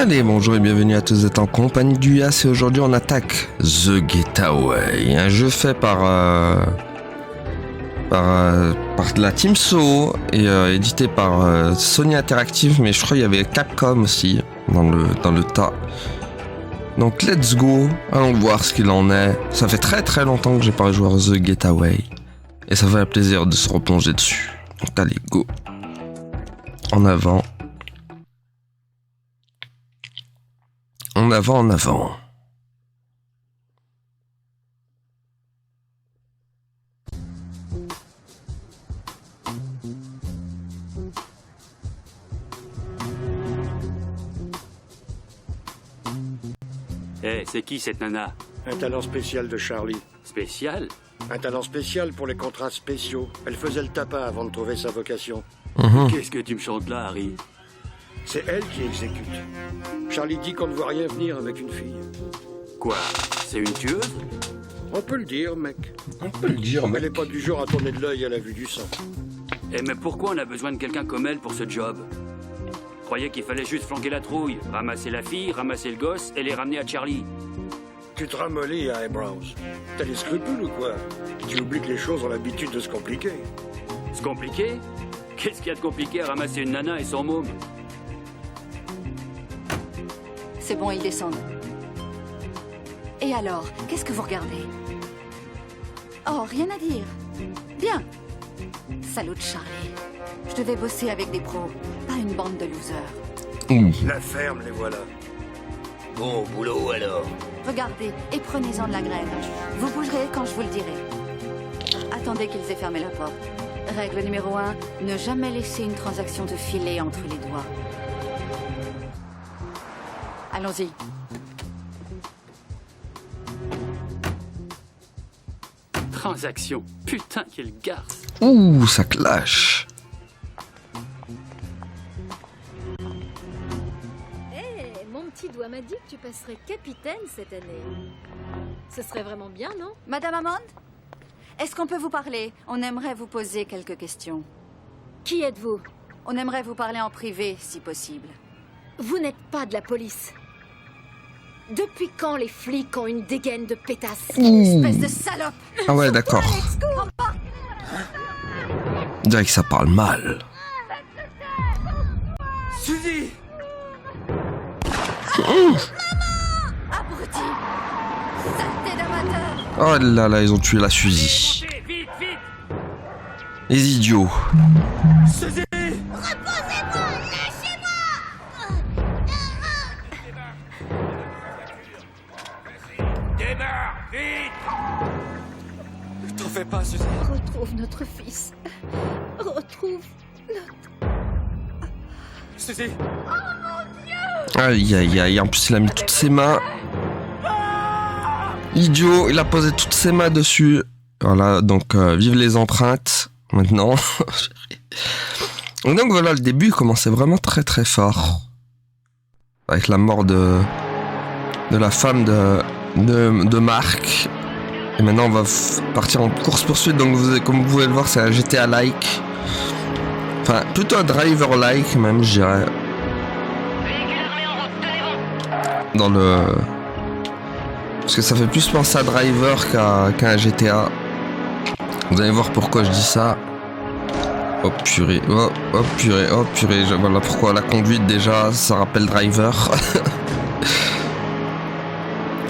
Allez, bonjour et bienvenue à tous, vous êtes en compagnie du Yas et aujourd'hui on attaque The Getaway, un jeu fait par la Team Soho et édité par Sony Interactive, mais je crois qu'il y avait Capcom aussi dans le tas. Donc let's go, allons voir ce qu'il en est. Ça fait très très longtemps que j'ai pas joué à The Getaway et ça fait un plaisir de se replonger dessus. Donc allez, go. En avant. En avant, en avant. Eh, c'est qui cette nana? Un talent spécial de Charlie. Spécial? Un talent spécial pour les contrats spéciaux. Elle faisait le tapac avant de trouver sa vocation. Qu'est-ce que tu me chantes là, Harry? C'est elle qui exécute. Charlie dit qu'on ne voit rien venir avec une fille. Quoi? C'est une tueuse? On peut le dire, mec. On peut le dire, Elle n'est pas du genre à tourner de l'œil à la vue du sang. Eh, mais pourquoi on a besoin de quelqu'un comme elle pour ce job? Croyais qu'il fallait juste flanquer la trouille, ramasser la fille, ramasser le gosse et les ramener à Charlie. Tu te ramollis à Eyebrows. T'as des scrupules ou quoi? Tu oublies que les choses ont l'habitude de se compliquer. C'est compliqué? Qu'est-ce qu'il y a de compliqué à ramasser une nana et son môme? C'est bon, ils descendent. Et alors, qu'est-ce que vous regardez? Oh, rien à dire. Bien. Salut, Charlie. Je devais bosser avec des pros, pas une bande de losers. La ferme, les voilà. Bon boulot alors. Regardez et prenez-en de la graine. Vous bougerez quand je vous le dirai. Attendez qu'ils aient fermé la porte. Règle numéro 1, ne jamais laisser une transaction te filer entre les doigts. Allons-y. Transaction. Putain, quelle garce. Ouh, ça clash. Mon petit doigt m'a dit que tu passerais capitaine cette année. Ce serait vraiment bien, non? Madame Hammond, est-ce qu'on peut vous parler? On aimerait vous poser quelques questions. Qui êtes-vous? On aimerait vous parler en privé, si possible. Vous n'êtes pas de la police. Depuis quand les flics ont une dégaine de pétasse? Espèce de salope! Ah ouais, d'accord. On dirait que ça parle mal. Suzy! Abruti! Saleté d'amateur! Oh là là, ils ont tué la Suzy. Vite, vite! Les idiots. Suzy! Démarre! Vite! T'en fais pas, Suzy. Retrouve notre fils. Retrouve notre... Suzy. Aïe aïe aïe, en plus il a mis toutes ses mains. Idiot, il a posé toutes ses mains dessus. Voilà, donc vive les empreintes maintenant. Et donc voilà, le début commençait vraiment très très fort. Avec la mort de la femme de Mark. Et maintenant on va partir en course-poursuite. Donc comme vous pouvez le voir, c'est un GTA-like. Enfin, plutôt un driver-like même, je dirais. Dans le... Parce que ça fait plus penser à Driver qu'à un GTA. Vous allez voir pourquoi je dis ça. Oh purée, oh purée, oh purée. Voilà pourquoi la conduite déjà, ça rappelle Driver.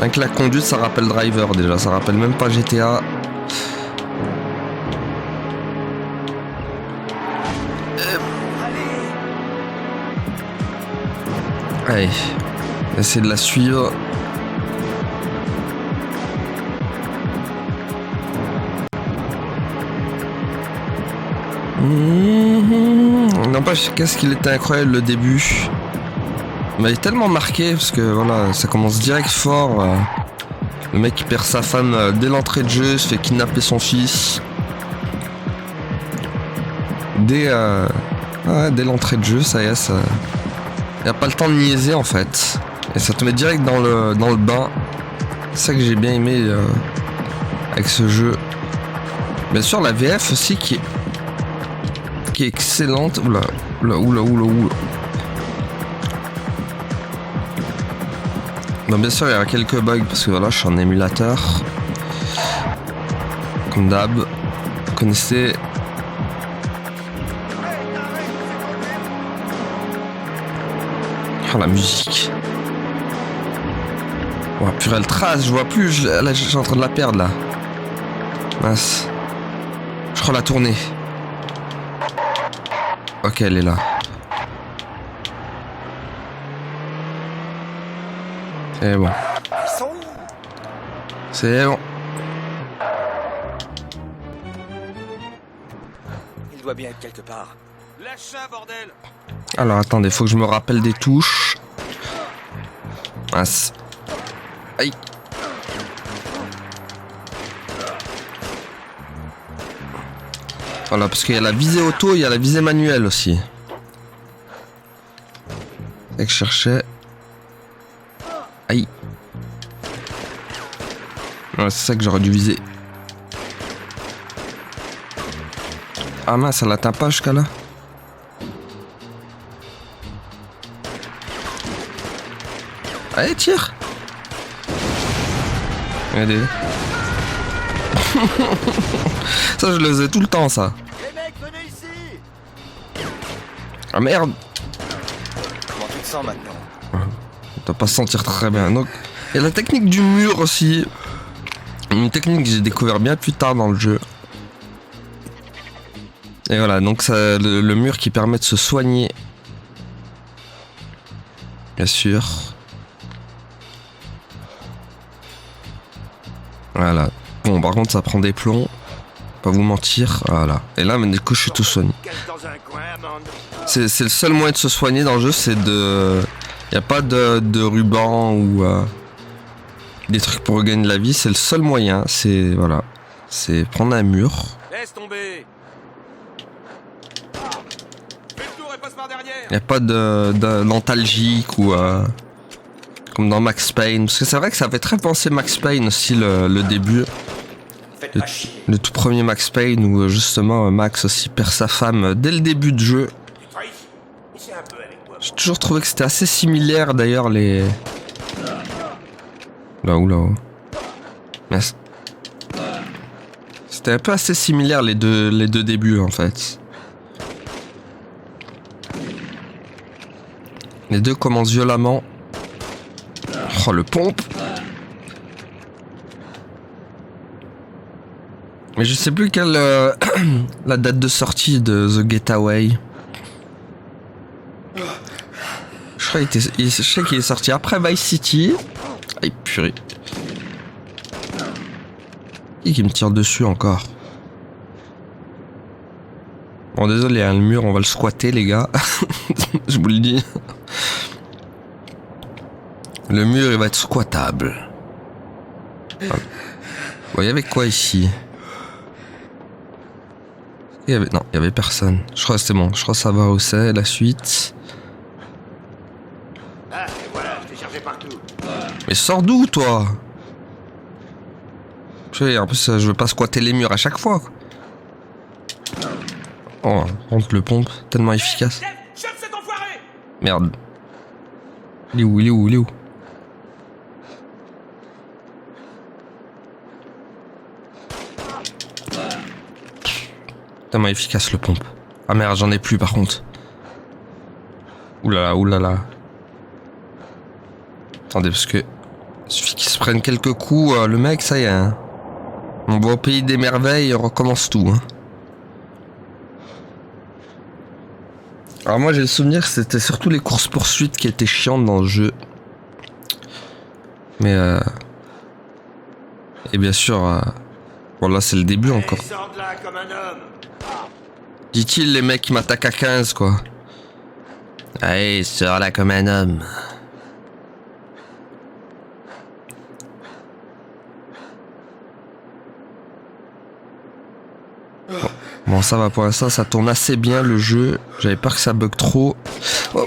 Avec la conduite, ça rappelle Driver déjà. Ça rappelle même pas GTA. Allez, essayer de la suivre. N'empêche, qu'est-ce qu'il était incroyable le début. Il m'avait tellement marqué parce que voilà, ça commence direct fort. Le mec qui perd sa femme dès l'entrée de jeu, se fait kidnapper son fils. Dès l'entrée de jeu, ça y est, ça... Il n'y a pas le temps de niaiser en fait. Et ça te met direct dans le bain. C'est ça que j'ai bien aimé avec ce jeu. Bien sûr la VF aussi qui est excellente. Oula. Bon, bien sûr, il y a quelques bugs parce que voilà, je suis en émulateur. Comme d'hab. Vous connaissez. Oh, la musique. Oh, purée, elle trace, je vois plus. Là, je suis en train de la perdre, là. Mince. Je crois la tourner. Ok, elle est là. C'est bon. C'est bon. Il doit bien être quelque part. Lâche ça, bordel! Alors attendez, faut que je me rappelle des touches. Mince. Aïe. Voilà, parce qu'il y a la visée auto, il y a la visée manuelle aussi. C'est que je cherchais. Aïe. Ouais, c'est ça que j'aurais dû viser. Ah mince, ça l'atteint pas jusqu'à là. Allez, tire. Regardez. Ça, je le faisais tout le temps, ça. Les mecs, venez ici! Ah merde. Comment tu te sens maintenant? On doit pas se sentir très bien. Donc, il y a la technique du mur aussi. Une technique que j'ai découvert bien plus tard dans le jeu. Et voilà, donc ça, le mur qui permet de se soigner. Bien sûr. Voilà. Bon, par contre, ça prend des plombs. Pas vous mentir. Voilà. Et là, mais du coup, je suis tout soigné. C'est le seul moyen de se soigner dans le jeu, c'est de... Y a pas de ruban ou des trucs pour regagner la vie. C'est le seul moyen. C'est... Voilà. C'est prendre un mur. Laisse tomber! Fais le tour et passe par derrière! Y a pas d'antalgique ou... comme dans Max Payne. Parce que c'est vrai que ça fait très penser Max Payne aussi, le début. Le tout premier Max Payne où justement Max aussi perd sa femme dès le début de jeu. J'ai toujours trouvé que c'était assez similaire d'ailleurs les... Là-haut, là-haut. C'était un peu assez similaire les deux débuts en fait. Les deux commencent violemment. Oh, le pompe. Mais je sais plus quelle la date de sortie de The Getaway. Je sais qu'il est sorti après Vice City. Aïe purée. Qui me tire dessus encore. Bon désolé, hein, le mur on va le squatter les gars. Je vous le dis. Le mur il va être squattable. Ah. Bon, il y avait quoi ici? Non, il y avait personne. Je crois que c'était bon. Je crois savoir où c'est, la suite. Ah, et voilà, je t'ai cherché partout. Mais sors d'où, toi? Tu sais, en plus, je veux pas squatter les murs à chaque fois, quoi. Oh, rentre le pompe, tellement efficace. Chef, cet enfoiré! Merde. Il est où? Il est où? Il est où? Tellement efficace le pompe. Ah merde, j'en ai plus par contre. Oulala, oulala. Attendez, parce que... Il suffit qu'il se prenne quelques coups, le mec, ça y est. Hein. On va au pays des merveilles, on recommence tout. Hein. Alors moi j'ai le souvenir que c'était surtout les courses-poursuites qui étaient chiantes dans le jeu. Mais et bien sûr... Bon là c'est le début encore. Sors de là comme un homme. Dit-il les mecs qui m'attaquent à 15 quoi. Allez, sors là comme un homme. Bon ça va pour l'instant, ça tourne assez bien le jeu. J'avais peur que ça bug trop. Oh.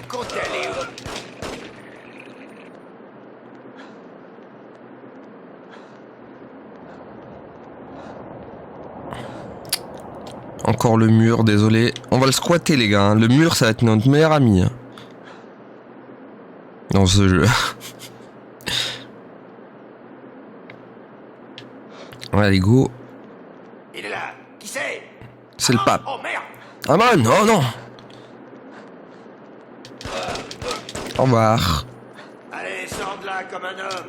Encore le mur, désolé. On va le squatter les gars. Hein. Le mur ça va être notre meilleur ami. Hein. Dans ce jeu. Ouais, allez, go. Il est là. Qui c'est? C'est le pape. Oh merde. Ah man, non, non. Au revoir. Allez, sors de là comme un homme.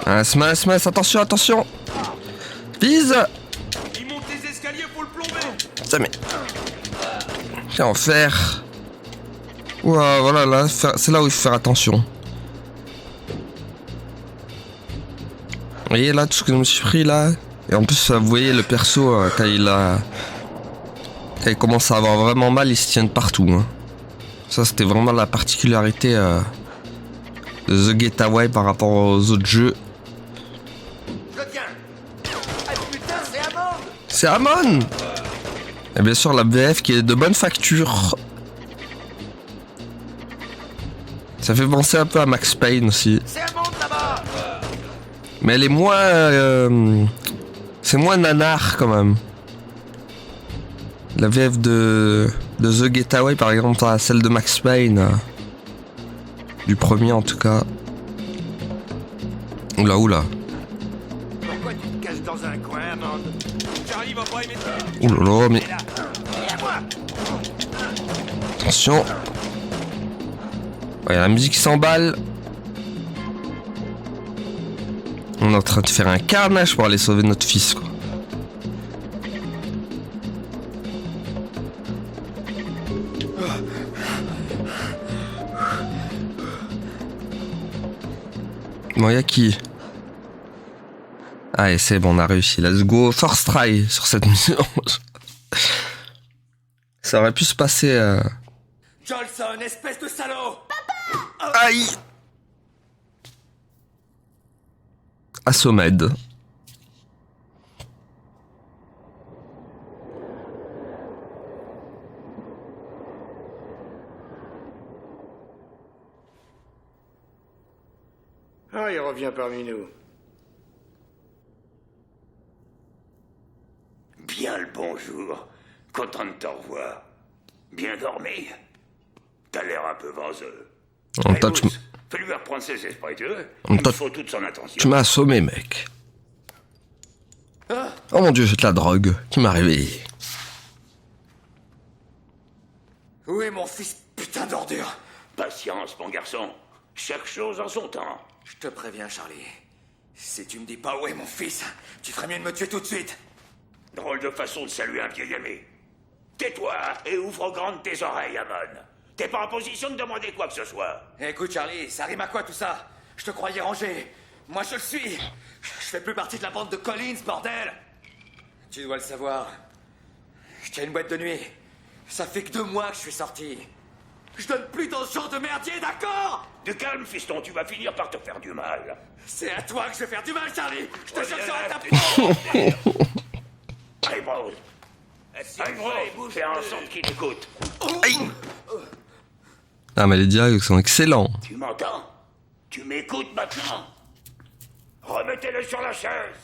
Ah, smash, attention, attention. Vise. Il monte les escaliers, faut le plomber. Putain, mais... Tiens, en fer. Ouah, voilà, là, c'est là où il faut faire attention. Vous voyez là, tout ce que je me suis pris là. Et en plus, vous voyez le perso, quand il commence à avoir vraiment mal, il se tient de partout. Hein. Ça, c'était vraiment la particularité de The Getaway par rapport aux autres jeux. Je le tiens. Ah putain, c'est Hammond. C'est Amon. Et bien sûr, la VF qui est de bonne facture. Ça fait penser un peu à Max Payne aussi. C'est Hammond là-bas. Mais elle est moins... c'est moins nanar quand même. La VF de The Getaway par exemple, celle de Max Payne. Du premier en tout cas. Oula oula. Pourquoi tu te caches dans un coin, Hammond? Charlie va pas aimer ça. Oulala, mais Il est là. Et à moi. attention. Ouais, la musique s'emballe. On est en train de faire un carnage pour aller sauver notre fils, quoi. Bon, y'a qui? Allez, c'est bon, on a réussi. Let's go. First try sur cette mission. Ça aurait pu se passer... Jolson, espèce de salaud. Aïe! Assommed. Ah, il revient parmi nous. Bien le bonjour. Content de te revoir. Bien dormi? T'as l'air un peu vaseux. En Hey, touch. Bruce, fais-lui reprendre ses esprits, tu veux? En Il me touch. faut toute son attention. Tu m'as assommé, mec. Oh mon dieu, c'est de la drogue qui m'a réveillé. Où est mon fils, putain d'ordure? Patience, mon garçon. Chaque chose en son temps. Je te préviens, Charlie. Si tu me dis pas où est mon fils, tu ferais mieux de me tuer tout de suite. Drôle de façon de saluer un vieil ami. Tais-toi et ouvre grandes tes oreilles, Amon. T'es pas en position de demander quoi que ce soit. Écoute, Charlie, ça rime à quoi tout ça? Je te croyais rangé. Moi, je le suis. Je fais plus partie de la bande de Collins, bordel. Tu dois le savoir. Je tiens une boîte de nuit. Ça fait que 2 mois que je suis sorti. Je donne plus dans ce genre de merdier, d'accord? Du calme, fiston, tu vas finir par te faire du mal. C'est à toi que je vais faire du mal, Charlie. Je te cherche sur la table. Hey, Rose. Hey, Rose, fais en sorte qu'il écoute. Aïe. Ah, mais les dialogues sont excellents. Tu m'entends? Tu m'écoutes maintenant? Remettez-le sur la chaise.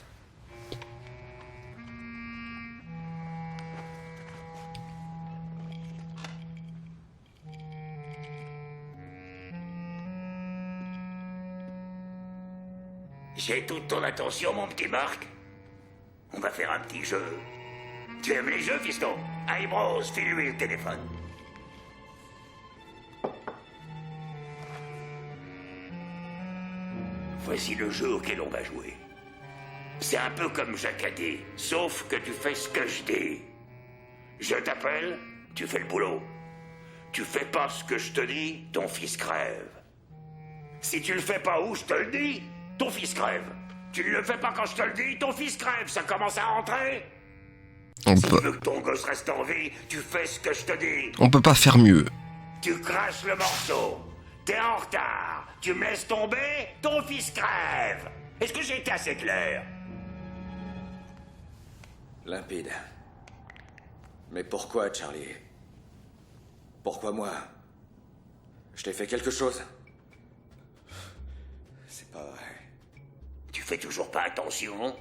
J'ai toute ton attention, mon petit Marc. On va faire un petit jeu. Tu aimes les jeux, fiston? Hey, Rose, file-lui le téléphone. Voici le jeu auquel on va jouer. C'est un peu comme Jacques a dit, sauf que tu fais ce que je dis. Je t'appelle, tu fais le boulot. Tu fais pas ce que je te dis, ton fils crève. Si tu le fais pas où je te le dis, ton fils crève. Tu ne le fais pas quand je te le dis, ton fils crève. Ça commence à rentrer? Si tu veux que ton gosse reste en vie, tu fais ce que je te dis. On peut pas faire mieux. Tu craches le morceau. T'es en retard. Tu me laisses tomber, ton fils crève. Est-ce que j'ai été assez clair? Limpide. Mais pourquoi, Charlie? Pourquoi moi? Je t'ai fait quelque chose? C'est pas vrai. Tu fais toujours pas attention?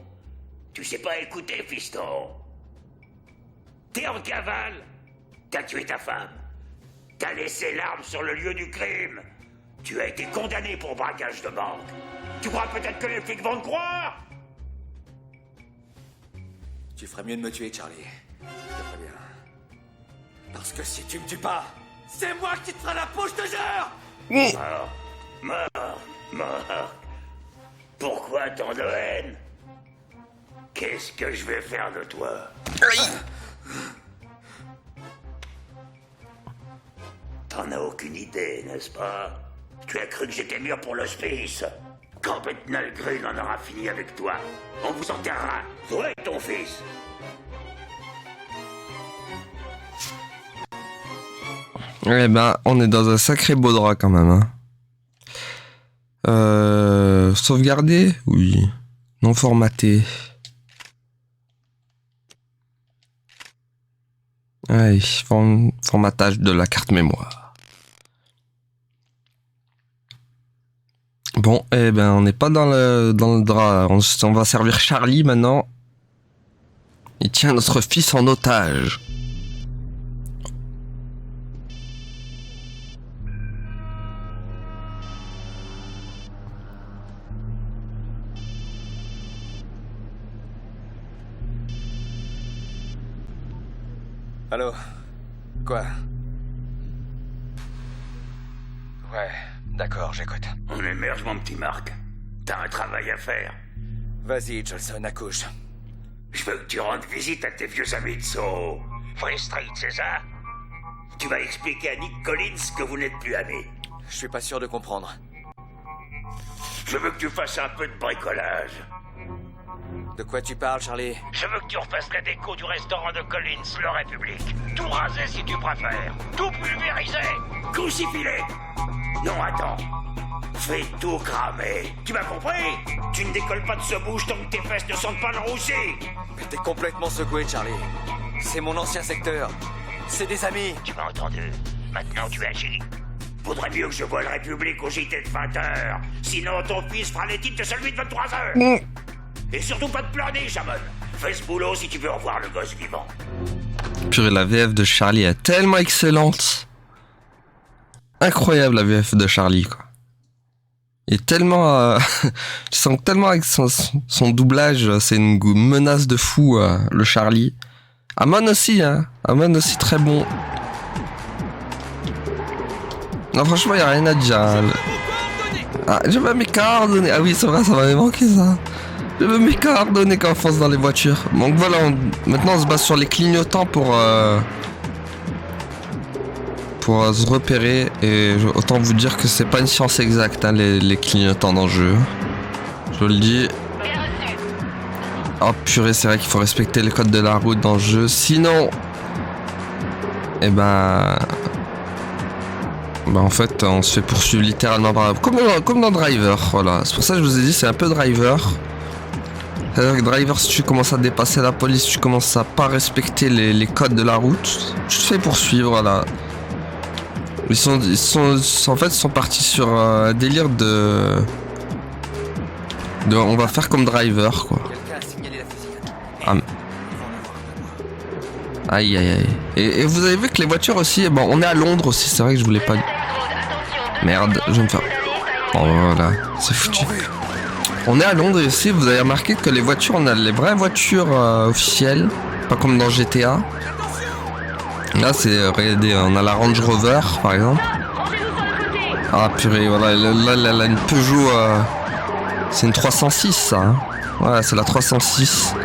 Tu sais pas écouter, fiston? T'es en cavale? T'as tué ta femme? T'as laissé l'arme sur le lieu du crime? Tu as été condamné pour braquage de banque. Tu crois peut-être que les flics vont te croire? Tu ferais mieux de me tuer, Charlie. Je te préviens. Parce que si tu me tues pas, c'est moi qui te ferai la peau, je te jure! Mort. Pourquoi tant de haine? Qu'est-ce que je vais faire de toi? T'en as aucune idée, n'est-ce pas? Tu as cru que j'étais mûr pour l'hospice. Quand Bethnal Green en aura fini avec toi, on vous enterrera, toi et ton fils. Eh ben, on est dans un sacré beau drap quand même. Sauvegarder? Oui. Non formaté. Ouais, formatage de la carte mémoire. Bon, eh ben, on n'est pas dans le drap. On va servir Charlie maintenant. Il tient notre fils en otage. Allô? Quoi? Ouais, d'accord, j'écoute. On émerge, mon petit Marc. T'as un travail à faire. Vas-y, Jolson, accouche. Je veux que tu rendes visite à tes vieux amis de Soho. Free Street, c'est ça? Tu vas expliquer à Nick Collins que vous n'êtes plus amis. Je suis pas sûr de comprendre. Je veux que tu fasses un peu de bricolage. De quoi tu parles, Charlie? Je veux que tu refasses la déco du restaurant de Collins, le République. Tout raser si tu préfères. Tout pulvériser. Crucifilé. Non, attends. Fais tout cramer. Tu m'as compris? Tu ne décolles pas de ce bouge tant que tes fesses ne sentent pas le roussi. Mais t'es complètement secoué, Charlie. C'est mon ancien secteur. C'est des amis. Tu m'as entendu. Maintenant, tu agis. Vaudrait mieux que je voie le République au JT de 20h. Sinon, ton fils fera les titres de celui de 23h. Et surtout pas de planer, Jamon. Fais ce boulot si tu veux revoir le gosse vivant. Purée, la VF de Charlie est tellement excellente. Incroyable la VF de Charlie, quoi. Il est tellement... je sens que tellement avec son doublage, c'est une menace de fou, le Charlie. Amon aussi, hein. Amon aussi très bon. Non, franchement, il n'y a rien à dire. Ah, je veux mes coordonnées. Ah oui, c'est vrai, ça m'avait manqué, ça. Je veux mes coordonnées quand on fonce dans les voitures. Donc voilà, maintenant on se base sur les clignotants pour se repérer. Et autant vous dire que c'est pas une science exacte, hein, les clignotants dans le jeu. Je vous le dis. Oh purée, c'est vrai qu'il faut respecter les codes de la route dans le jeu. Sinon, eh ben en fait, on se fait poursuivre littéralement par... Comme dans Driver, voilà. C'est pour ça que je vous ai dit, c'est un peu Driver. C'est-à-dire que Driver, si tu commences à dépasser la police, tu commences à pas respecter les codes de la route, tu te fais poursuivre, voilà. Ils sont partis sur un délire de on va faire comme Driver, quoi. Ah, aïe aïe aïe. Et vous avez vu que les voitures aussi, bon, on est à Londres aussi, c'est vrai que je voulais pas... Merde, je vais me faire... Bon voilà, c'est foutu. On est à Londres et aussi, vous avez remarqué que les voitures, on a les vraies voitures officielles, pas comme dans GTA. Là, regardez, on a la Range Rover, par exemple. Ah purée, voilà, là, une Peugeot, c'est une 306, ça. Hein. Ouais, c'est la 306.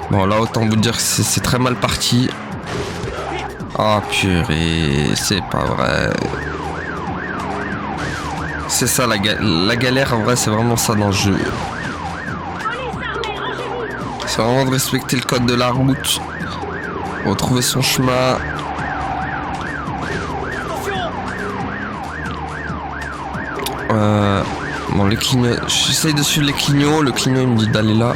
Bon, là, autant vous dire que c'est très mal parti. Ah purée, c'est pas vrai. C'est ça la galère, en vrai, c'est vraiment ça dans le jeu. C'est vraiment de respecter le code de la route. Retrouver son chemin. Bon, les clignots. J'essaye de suivre les clignots. Le clignot, il me dit d'aller là.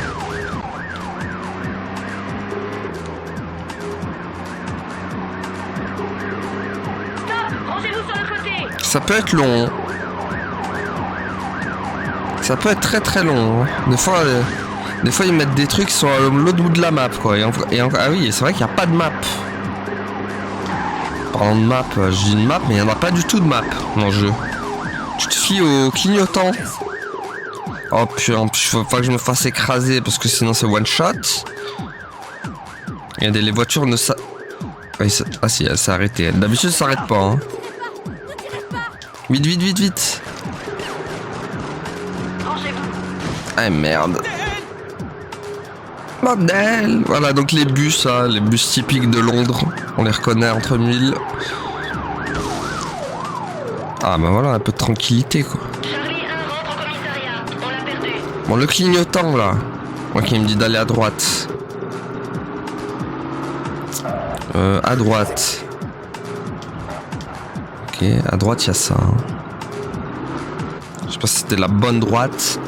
Ça peut être long. Ça peut être très très long. Hein. Des fois ils mettent des trucs sur l'autre bout de la map, quoi. Ah oui, c'est vrai qu'il n'y a pas de map. Parlant de map, je dis une map, mais il n'y en a pas du tout de map dans le jeu. Tu te fille au clignotant. Oh putain, faut pas que je me fasse écraser parce que sinon c'est one shot. Regardez, les voitures ne s'arrêtent. Ah si, elle s'est arrêtée. D'habitude, ça s'arrête pas. Hein. Vite, vite, vite, vite. Ah merde. Bordel. Voilà, donc les bus, hein, les bus typiques de Londres. On les reconnaît entre mille. Ah bah voilà, un peu de tranquillité quoi. Bon, le clignotant là. Moi qui me dit d'aller à droite. À droite. Ok, à droite il y a ça. Hein. Je sais pas si c'était la bonne droite.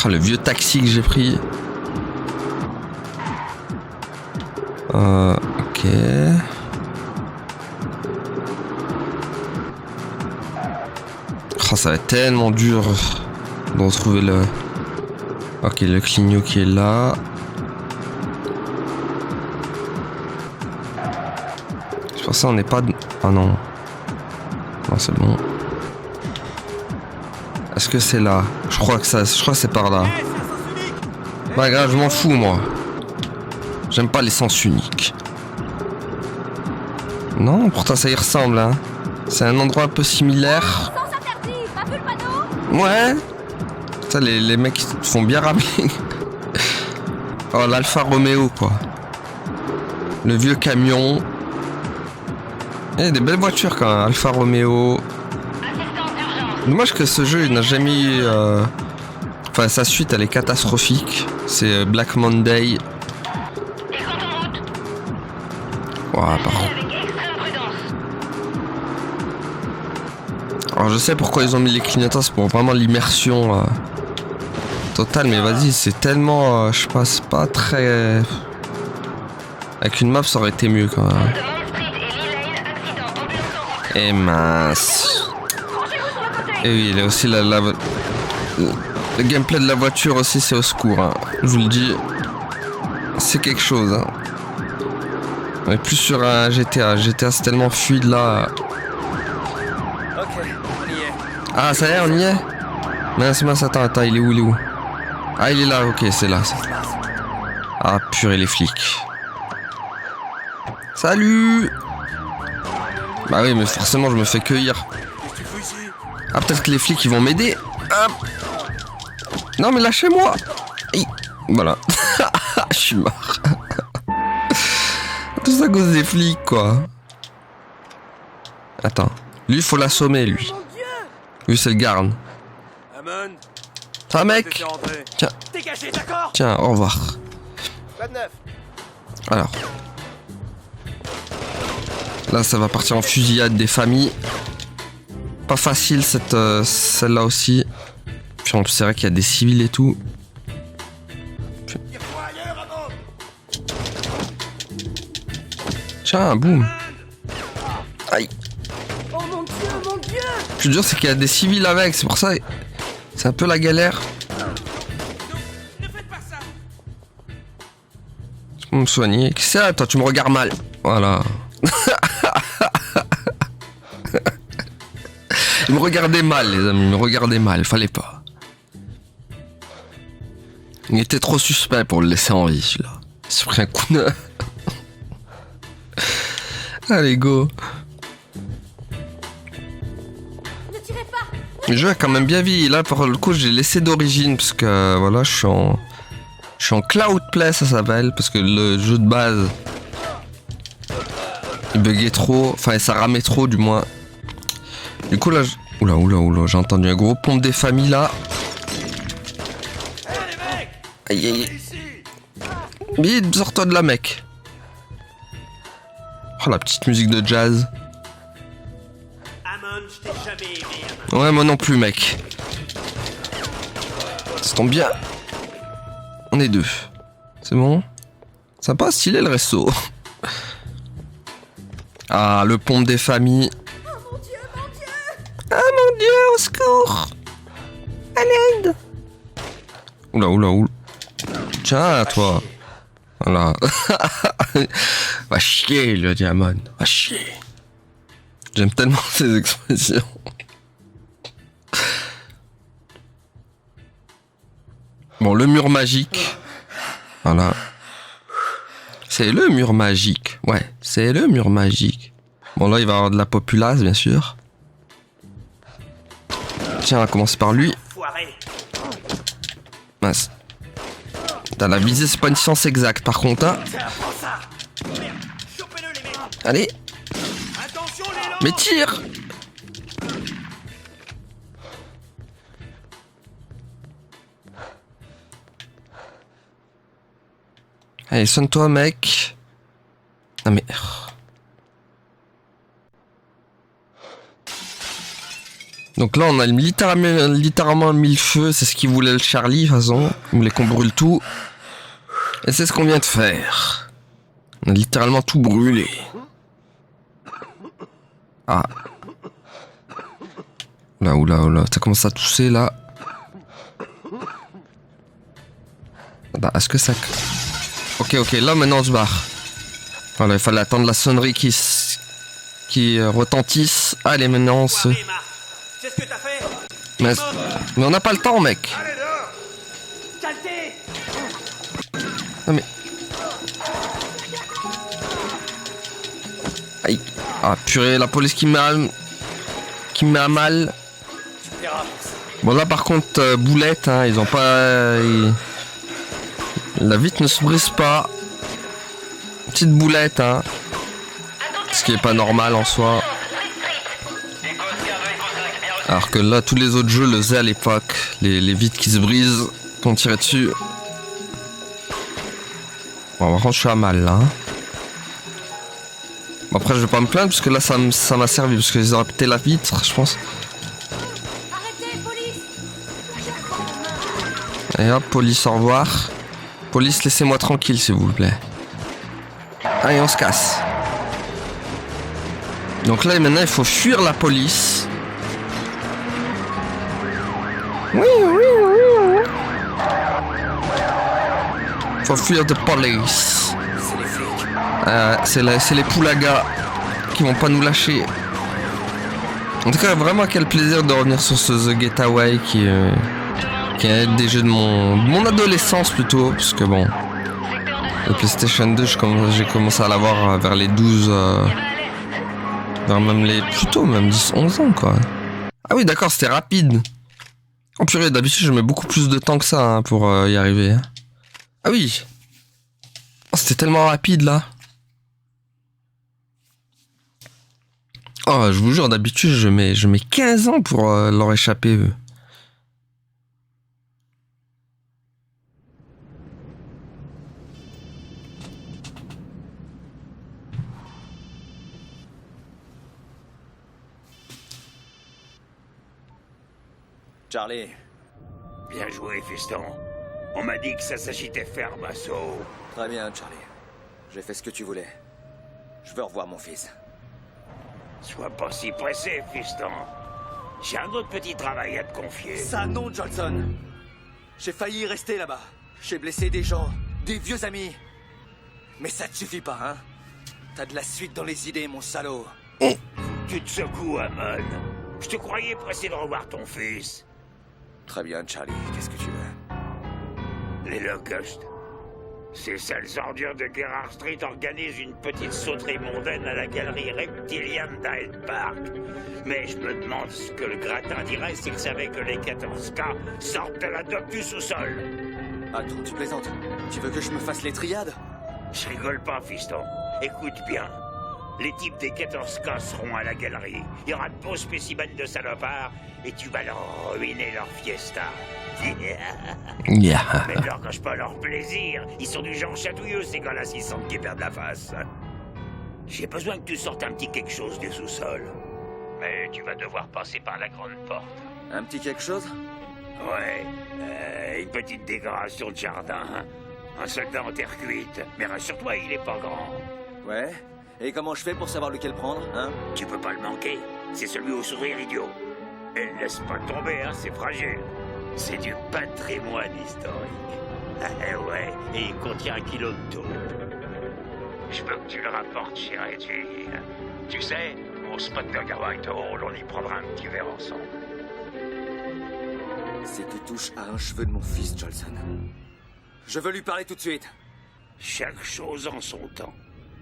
Ah, le vieux taxi que j'ai pris. Ok. Oh, ça va être tellement dur de retrouver le... Ok, le clignot qui est là. Je pense que on n'est pas... Ah non. Non, c'est bon. Est-ce que c'est là? Je crois que c'est par là. Bah grave, je m'en fous moi. J'aime pas les sens uniques. Non, pourtant ça y ressemble hein. C'est un endroit un peu similaire. Ouais. Ça les mecs ils font bien ramener. Oh l'Alfa Romeo quoi. Le vieux camion. Il y a des belles voitures quand même. Alfa Romeo. Dommage que ce jeu il n'a jamais eu... Enfin sa suite elle est catastrophique. C'est Black Monday. Ouah, par contre. Alors je sais pourquoi ils ont mis les clignotants, c'est pour vraiment l'immersion totale, mais vas-y, c'est tellement... je sais pas, c'est pas très... Avec une map ça aurait été mieux quand même. Et mince. Et oui, il y a aussi le gameplay de la voiture aussi, c'est au secours. Hein. Je vous le dis, c'est quelque chose. Hein. On est plus sur un GTA. GTA c'est tellement fluide là. Ok, on y est. Ah ça y est, on y est. Mince, attends, il est où? Ah il est là, ok, c'est là. Ah purée les flics. Salut. Bah oui, mais forcément je me fais cueillir. Ah peut-être que les flics ils vont m'aider. Hop. Non mais lâchez-moi. Et voilà. Je suis mort. Tout ça à cause des flics quoi. Attends. Lui faut l'assommer lui. Lui c'est le garde. Ça mec. Tiens. Tiens, au revoir. Alors. Là ça va partir en fusillade des familles. Pas facile cette celle-là aussi. Puis en plus c'est vrai qu'il y a des civils et tout. Tiens, boum. Aïe. Oh mon dieu, mon dieu! Je te jure c'est qu'il y a des civils avec, c'est pour ça. C'est un peu la galère. Je peux me soigner. Qu'est-ce que c'est? Toi tu me regardes mal. Voilà. Il me regardait mal, les amis, il me regardait mal, fallait pas. Il était trop suspect pour le laisser en vie, celui-là. Il s'est pris un coup de... Allez, go. Ne tirez pas! Le jeu a quand même bien vieilli. Là, pour le coup, j'ai laissé d'origine, parce que, voilà, je suis en cloud play, ça s'appelle, parce que le jeu de base... Il buguait trop, enfin, ça ramait trop, du moins. Du coup là, oula, j'ai entendu un gros pompe des familles là. Aïe. Vite, sors-toi de là mec. Oh la petite musique de jazz. Ouais moi non plus mec. Ça tombe bien. On est deux. C'est bon. Sympa, stylé le resto. Ah le pompe des familles. Ah mon dieu, au secours! À l'aide! Oula. Tiens, toi. Voilà. Va chier, le diamant. Va chier. J'aime tellement ces expressions. Bon, le mur magique. Voilà. C'est le mur magique. Ouais, c'est le mur magique. Bon, là, il va y avoir de la populace, bien sûr. Tiens, on va commencer par lui. Mince. Putain, la visée, c'est pas une science exacte, par contre, hein. Allez. Mais tire. Allez, sonne-toi, mec. Non mais... Donc là, on a littéralement mis le feu. C'est ce qu'il voulait le Charlie, de toute façon. Il voulait qu'on brûle tout. Et c'est ce qu'on vient de faire. On a littéralement tout brûlé. Ah. Là, oula. Ça commence à tousser, là. Bah, est-ce que ça... Ok, là, maintenant, on se barre. Voilà, il fallait attendre la sonnerie qui retentisse. Allez, maintenant, on se... Mais on n'a pas le temps, mec. Non, mais... Aïe. Ah, purée, la police qui me met à mal. Bon, là, par contre, boulette, hein, ils ont pas... La vitre ne se brise pas. Petite boulette, hein. Ce qui est pas normal en soi. Alors que là, tous les autres jeux le faisaient à l'époque. Les vitres qui se brisent, qu'on tirait dessus. Bon, par contre, je suis à mal, là. Bon, après, je vais pas me plaindre, parce que là, ça m'a servi. Parce qu'ils auraient pété la vitre, je pense. Et hop, police, au revoir. Police, laissez-moi tranquille, s'il vous plaît. Allez, on se casse. Donc là, maintenant, il faut fuir la police. Oui. Faut fuir the police. C'est les poulagas qui vont pas nous lâcher. En tout cas, vraiment, quel plaisir de revenir sur ce The Getaway qui est des jeux de mon adolescence plutôt, parce que bon, le PlayStation 2, j'ai commencé à l'avoir vers les 12, vers même les, plutôt même 10, 11 ans, quoi. Ah oui, d'accord, c'était rapide. Oh purée, d'habitude, je mets beaucoup plus de temps que ça, hein, pour y arriver. Ah oui. Oh, c'était tellement rapide, là. Oh, je vous jure, d'habitude, je mets 15 ans pour leur échapper, eux. Charlie. Bien joué, fiston. On m'a dit que ça s'agitait ferme, assaut. Très bien, Charlie. J'ai fait ce que tu voulais. Je veux revoir mon fils. Sois pas si pressé, fiston. J'ai un autre petit travail à te confier. Ça non, Johnson. J'ai failli rester là-bas. J'ai blessé des gens, des vieux amis. Mais ça te suffit pas, hein? T'as de la suite dans les idées, mon salaud. Tu te secoues, Amon. Je te croyais pressé de revoir ton fils. Très bien, Charlie. Qu'est-ce que tu veux? Les Locusts. Ces sales ordures de Gerrard Street organisent une petite sauterie mondaine à la galerie reptilienne d'Hyde Park. Mais je me demande ce que le gratin dirait s'il savait que les 14K sortent de la dope du sous-sol. Attends, tu plaisantes? Tu veux que je me fasse les triades? Je rigole pas, fiston. Écoute bien. Les types des 14K seront à la galerie. Il y aura de beaux spécimens de salopards et tu vas leur ruiner leur fiesta. Yeah. Mais ne leur gâche pas leur plaisir. Ils sont du genre chatouilleux, ces gars-là, s'ils sentent qu'ils perdent la face. J'ai besoin que tu sortes un petit quelque chose du sous-sol. Mais tu vas devoir passer par la grande porte. Un petit quelque chose? Ouais, une petite décoration de jardin. Un soldat en terre cuite. Mais rassure-toi, il est pas grand. Ouais. Et comment je fais pour savoir lequel prendre, hein? Tu peux pas le manquer. C'est celui au sourire idiot. Et ne laisse pas tomber, hein, c'est fragile. C'est du patrimoine historique. Ouais, et il contient 1 kilo de taupe. Je veux que tu le rapportes chez Reggie. Tu sais, au spot Burger White Hall, on y prendra un petit verre ensemble. si tu touches à un cheveu de mon fils, Jolson. Je veux lui parler tout de suite. Chaque chose en son temps.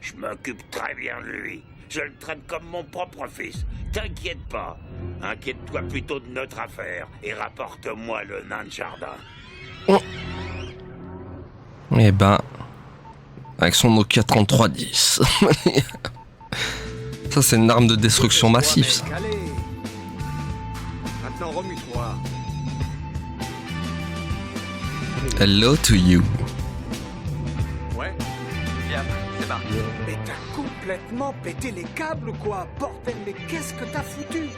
Je m'occupe très bien de lui. Je le traite comme mon propre fils. T'inquiète pas. Inquiète-toi plutôt de notre affaire et rapporte-moi le nain de jardin. Oh. Eh ben, avec son Nokia 3310. Ça, c'est une arme de destruction massive, ça. Allez. Maintenant, remue-toi. Hello to you. Ouais. Bien, c'est parti. Mais t'as complètement pété les câbles, quoi. Bordel, mais qu'est-ce que t'as foutu?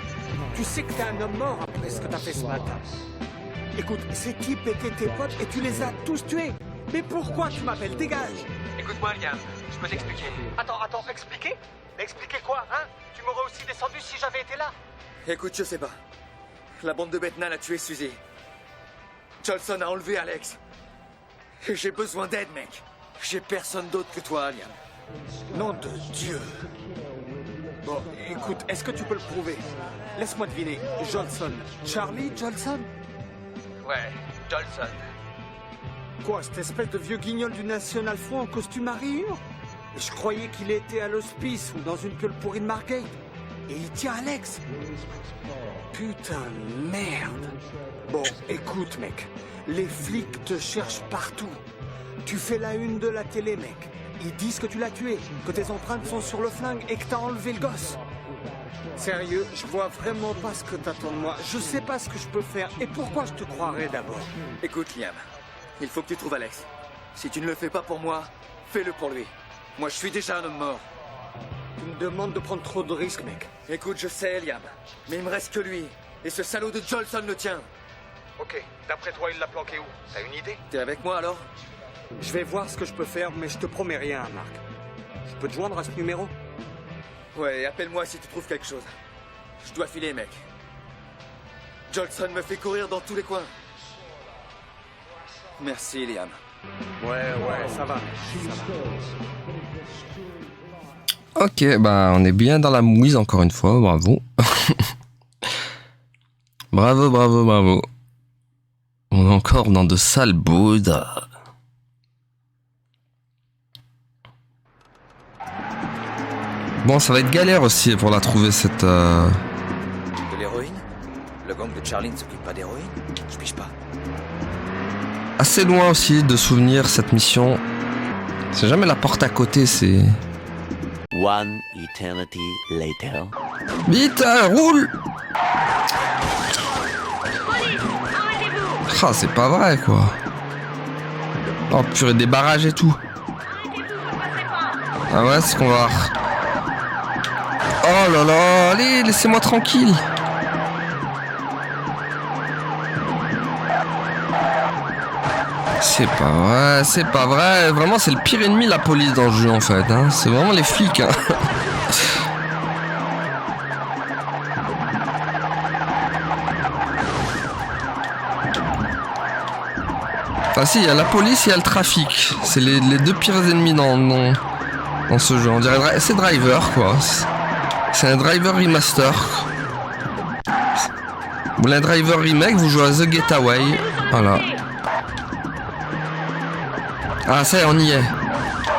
Tu sais que t'es un homme mort après ce que t'as fait ce matin. Écoute, ces types étaient tes potes et tu les as tous tués. Mais pourquoi tu m'appelles? Dégage. Écoute-moi, Liam, je peux t'expliquer. Attends, expliquer? Expliquer quoi, hein? Tu m'aurais aussi descendu si j'avais été là. Écoute, je sais pas. La bande de Bethnal a tué Suzy. Jolson a enlevé Alex. Et j'ai besoin d'aide, mec. J'ai personne d'autre que toi, Liam. Nom de Dieu. Bon, écoute, est-ce que tu peux le prouver? Laisse-moi deviner. Jolson. Charlie Jolson? Ouais, Jolson. Quoi, cette espèce de vieux guignol du National Front en costume à rayures? Je croyais qu'il était à l'hospice ou dans une piole pourrie de Margate. Et il tient Alex. Putain de merde. Bon, écoute, mec. Les flics te cherchent partout. Tu fais la une de la télé, mec. Ils disent que tu l'as tué, que tes empreintes sont sur le flingue et que t'as enlevé le gosse. Sérieux, je vois vraiment pas ce que t'attends de moi. Je sais pas ce que je peux faire et pourquoi je te croirais d'abord. Écoute, Liam, il faut que tu trouves Alex. Si tu ne le fais pas pour moi, fais-le pour lui. Moi, je suis déjà un homme mort. Tu me demandes de prendre trop de risques, mec. Écoute, je sais, Liam, mais il me reste que lui. Et ce salaud de Jolson le tient. Ok, d'après toi, il l'a planqué où? T'as une idée? T'es avec moi, alors? Je vais voir ce que je peux faire, mais je te promets rien, Marc. Je peux te joindre à ce numéro? Ouais, appelle-moi si tu trouves quelque chose. Je dois filer, mec. Jolson me fait courir dans tous les coins. Merci, Liam. Ouais, ça va. Ok, bah on est bien dans la mouise encore une fois, bravo. Bravo. On est encore dans de sales boudes. Bon, ça va être galère aussi pour la trouver cette... De l'héroïne? Le gang de Charlie ne s'occupe pas d'héroïne? Je piche pas. Assez loin aussi de souvenir cette mission. C'est jamais la porte à côté, c'est... One eternity later. Vite, roule! Ah, c'est pas vrai, quoi. Oh, purée, des barrages et tout. Ah ouais, c'est ce qu'on va voir. Oh là là, allez, laissez-moi tranquille. C'est pas vrai. Vraiment, c'est le pire ennemi, la police, dans le jeu, en fait. Hein. C'est vraiment les flics. Hein. Ah si, il y a la police et il y a le trafic. C'est les deux pires ennemis dans ce jeu. On dirait c'est Driver, quoi. C'est un Driver remaster. Vous voulez un Driver remake, vous jouez à The Getaway. Voilà. Ah ça y est, on y est.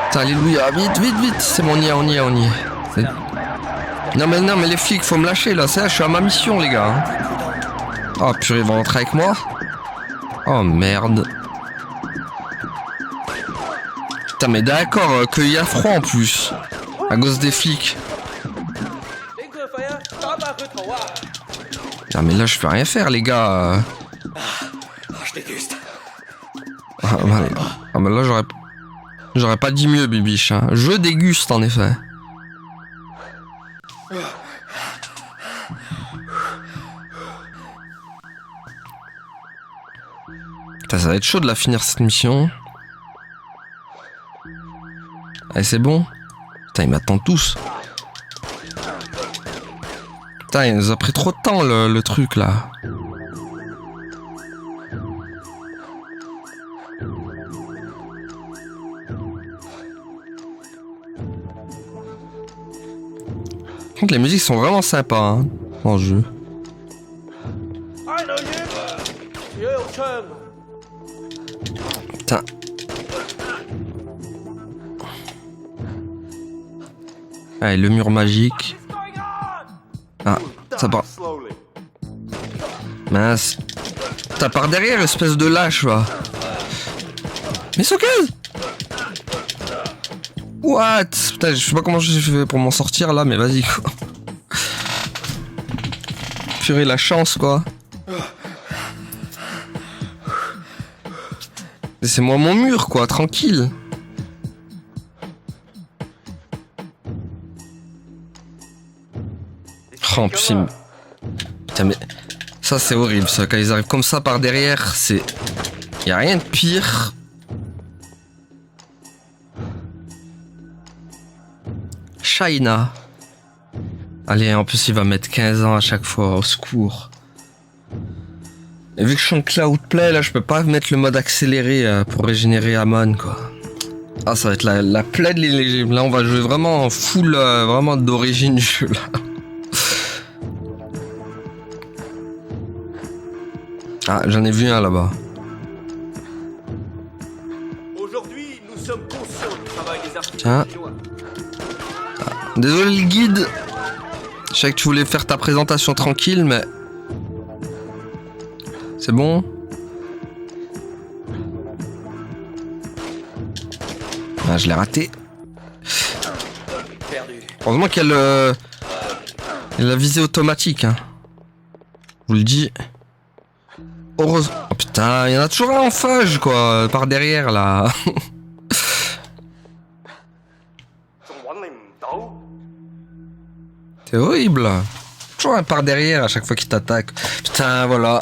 Putain, alléluia, vite. C'est bon, on y est. Non mais les flics, faut me lâcher là. Ça, je suis à ma mission, les gars. Hein. Oh purée, ils vont rentrer avec moi. Oh merde. Putain, mais d'accord, qu'il y a froid en plus. À cause des flics. Ah mais là je peux rien faire, les gars. Je déguste. Ah mais là j'aurais pas dit mieux, Bibiche. Hein. Je déguste en effet. Putain, ça va être chaud de la finir cette mission. Allez, c'est bon. Putain, ils m'attendent tous. Putain, il nous a pris trop de temps le truc là. Les musiques sont vraiment sympas hein, dans le jeu. Putain. Allez, le mur magique. Ah, ça part. Mince. T'as par derrière, espèce de lâche, va. Mais c'est ok. What? Putain, je sais pas comment j'ai fait pour m'en sortir là, mais vas-y quoi. Purée, la chance quoi. Laissez-moi mon mur quoi, tranquille. Oh putain. Putain mais... Ça c'est horrible ça, quand ils arrivent comme ça par derrière, c'est... Y'a rien de pire. China. Allez, en plus il va mettre 15 ans à chaque fois, au secours. Et vu que je suis en Cloudplay, là je peux pas mettre le mode accéléré pour régénérer Amon quoi. Ah ça va être la plaie de l'illégime. Là on va jouer vraiment en full, vraiment d'origine du jeu là. Ah, j'en ai vu un là-bas. Aujourd'hui, nous sommes conscients du travail des artistes. Tiens. Ah, désolé le guide. Je sais que tu voulais faire ta présentation tranquille, mais... C'est bon? Ah, je l'ai raté. Heureusement qu'il y a la visée automatique, hein. Je vous le dis. Heureusement. Oh putain, il y en a toujours un en fudge, quoi, par derrière, là. C'est horrible. Toujours un par derrière à chaque fois qu'il t'attaque. Putain, voilà.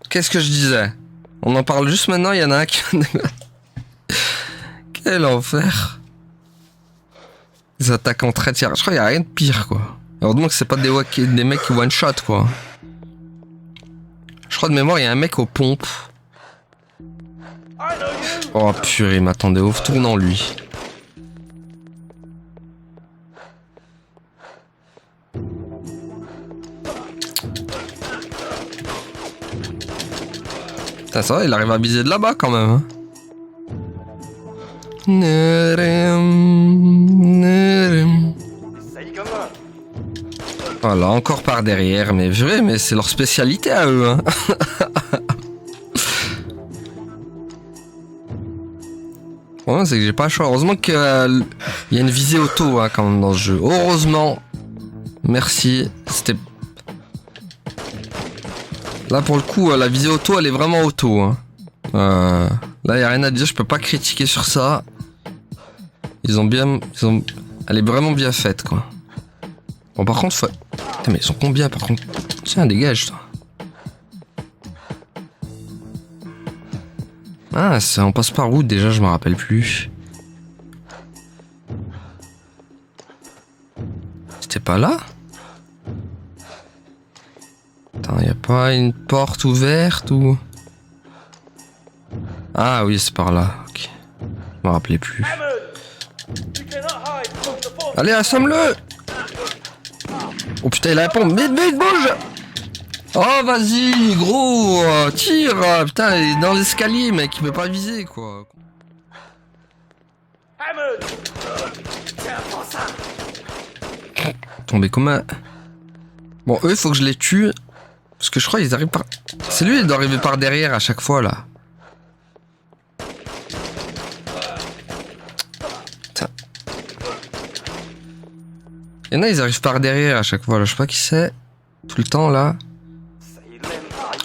Qu'est-ce que je disais? On en parle juste maintenant, il y en a un qui... Quel enfer. Ils attaquent en trait. Je crois qu'il n'y a rien de pire, quoi. Heureusement que c'est pas des mecs qui one-shot, quoi. Je crois de mémoire, il y a un mec aux pompes. Oh purée, m'attendait au tournant, lui. Putain, ça va, il arrive à viser de là-bas, quand même. Hein. Voilà, encore par derrière, mais vrai, mais c'est leur spécialité à eux. Hein. Bon, c'est que j'ai pas le choix. Heureusement qu'il y a une visée auto hein, quand même dans ce jeu. Heureusement. Merci. C'était... Là pour le coup, la visée auto, elle est vraiment auto. Hein. Là, y a rien à dire. Je peux pas critiquer sur ça. Elle est vraiment bien faite, quoi. Bon, par contre, faut... Putain, mais ils sont combien, par contre? Tiens, dégage, toi. Ah, on passe par où, déjà, je me rappelle plus. C'était pas là? Attends, y a pas une porte ouverte ou... Ah oui, c'est par là, ok. Je me rappelais plus. Allez, assomme-le! Oh putain, il a la pompe. Vite, vite, bouge! Oh, vas-y, gros! Tire! Putain, il est dans l'escalier, mec, il peut pas viser, quoi. Tombé comme un... Bon, eux, il faut que je les tue. Parce que je crois qu'ils arrivent par... C'est lui, il doit arriver par derrière à chaque fois, là. Il y en a, ils arrivent par derrière à chaque fois, là. Je sais pas qui c'est. Tout le temps, là.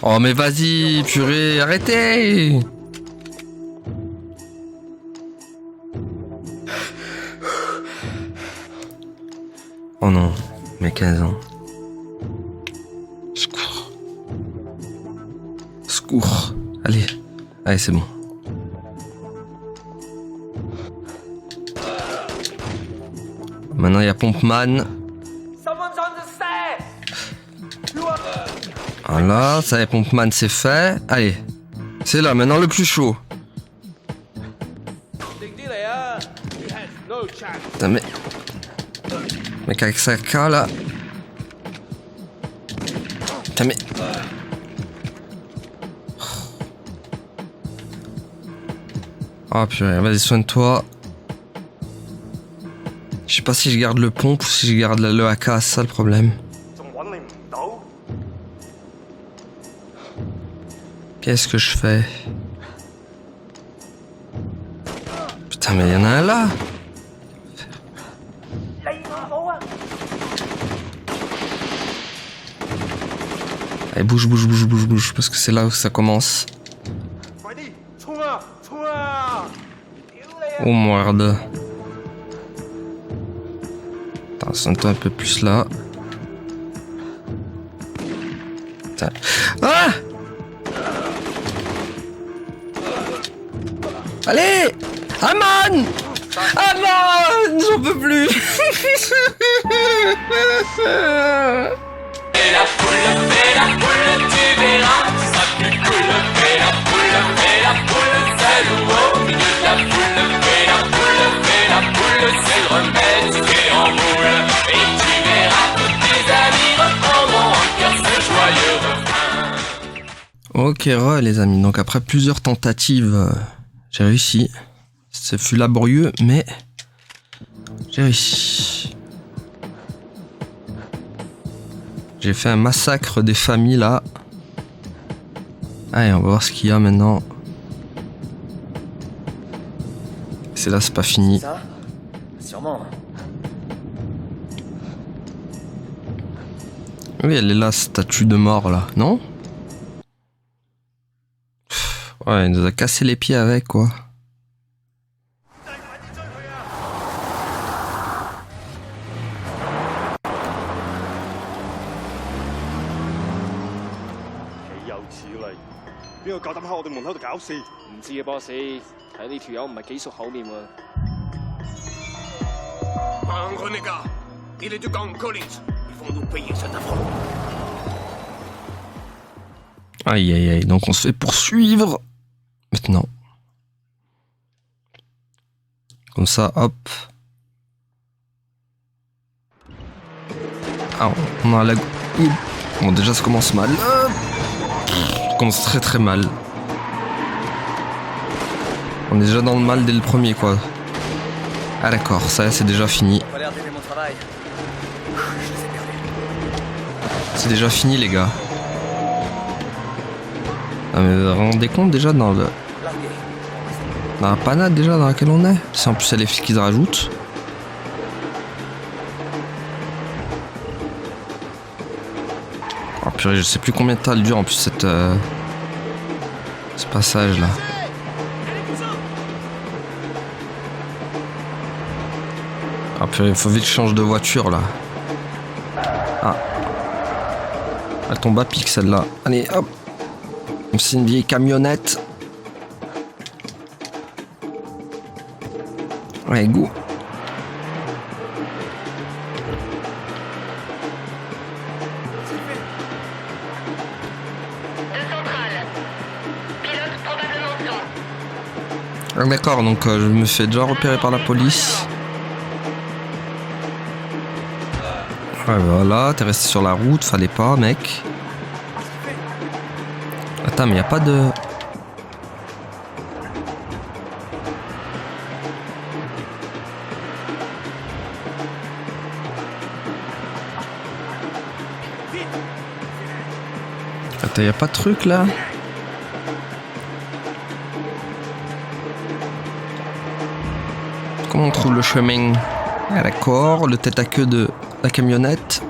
Oh, mais vas-y, purée, arrêtez! Oh non, mais 15 ans. Secours. Secours. Allez. Allez, c'est bon. Maintenant, il y a Pompman. Voilà, ça y est, Pompman, c'est fait. Allez. C'est là, maintenant le plus chaud. Putain, mais... Mec, avec sa K, là... Putain, mais... Ah purée, vas-y, soigne-toi. Je sais pas si je garde le pompe ou si je garde le AK, c'est ça le problème. Qu'est-ce que je fais? Putain, mais il y en a un là! Allez, bouge, bouge, bouge, bouge, bouge, parce que c'est là où ça commence. Oh merde. Attends, sonne-toi un peu plus là. Putain. Ah! Allez! Aman! Aman! J'en peux plus! Fais la poule, tu verras, tu seras plus cool. Fais la poule, c'est le haut au milieu de la poule. Fais la poule, c'est le remède, tu fais en boule. Et tu verras tous tes amis reprendront en cœur ce joyeux refrain. Ok, les amis, donc après plusieurs tentatives, j'ai réussi. Ce fut laborieux, mais j'ai réussi. J'ai fait un massacre des familles là. Allez, on va voir ce qu'il y a maintenant. C'est là, c'est pas fini. Ça? Sûrement. Oui, elle est là, statue de mort là, non? Ouais, il nous a cassé les pieds avec quoi. Un renégat. Il est du gang Collins. Ils vont nous payer cet affront. Aïe aïe aïe, donc on se fait poursuivre. Maintenant. Comme ça, hop. Ah, on a la... Bon, déjà ça commence mal. Ça commence très très mal. On est déjà dans le mal dès le premier quoi. Ah d'accord, ça c'est déjà fini. C'est déjà fini les gars. Ah, mais vous vous rendez compte déjà dans la panade déjà dans laquelle on est? C'est en plus c'est les fils qu'ils rajoutent. Oh purée, je sais plus combien de temps elle dure en plus cette ce passage là. Ah purée, il faut vite que je change de voiture là. Ah. Elle tombe à pic celle-là. Allez hop. C'est une vieille camionnette. Ouais, go. Ah, d'accord, donc je me fais déjà repérer par la police. Ouais, voilà, t'es resté sur la route, fallait pas, mec. Attends, mais y a pas de... Attends, y a pas de truc là? Comment on trouve le chemin? Ah d'accord, le tête à queue de la camionnette.